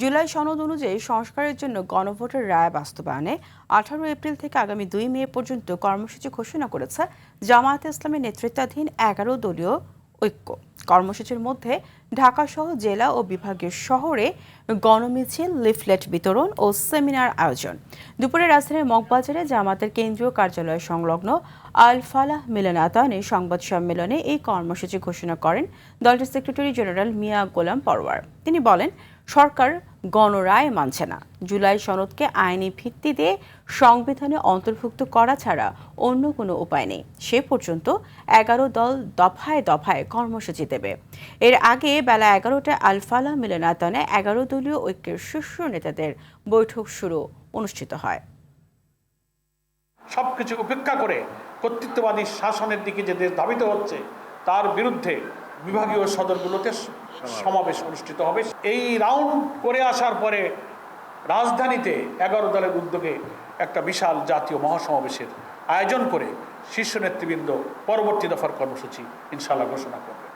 জুলাই সনদ অনুযায়ী সংস্কারের জন্য গণভোটের রায় বাস্তবায়নে 18 এপ্রিল থেকে আগামী 2 মে পর্যন্ত কর্মসূচি ঘোষণা করেছে জামায়াতে ইসলামের নেতৃত্বাধীন 11 দলীয় ঐক্য। কর্মসূচির মধ্যে ঢাকাসহ জেলা ও বিভাগীয় শহরে গণমিছিল, লিফলেট বিতরণ ও সেমিনার আয়োজন। দুপুরে রাজধানীর মগবাজারে জামায়াতের কেন্দ্রীয় কার্যালয় সংলগ্ন আল ফালাহ মিলনায়তনে সংবাদ সম্মেলনে এই কর্মসূচি ঘোষণা করেন দলটির সেক্রেটারি জেনারেল মিয়া গোলাম পরওয়ার। তিনি বলেন, সরকার গণরায় মানছে না। জুলাই সনদকে আইনি ভিত্তি দিয়ে সংবিধানে অন্তর্ভুক্ত করা ছাড়া অন্য কোনো উপায় নেই। সে পর্যন্ত 11 দল দফায় দফায় কর্মসূচি দেবে। এর আগে বেলা 11টায় আল ফালাহ মিলনায়তনে 11 দলীয় ঐক্যের শীর্ষ নেতাদের বৈঠক অনুষ্ঠিত হয়। সবকিছু উপেক্ষা করে কর্তৃত্ববাদী শাসনের দিকে যে দেশ ধাবিত হচ্ছে তার বিরুদ্ধে বিভাগীয় সদরগুলোতে সমাবেশ অনুষ্ঠিত হবে। এই রাউন্ড করে আসার পরে রাজধানীতে 11 দলের উদ্যোগে একটা বিশাল জাতীয় মহাসমাবেশের আয়োজন করে শীর্ষ নেতৃবৃন্দ পরবর্তী দফার কর্মসূচি ইনশাআল্লাহ ঘোষণা করবে।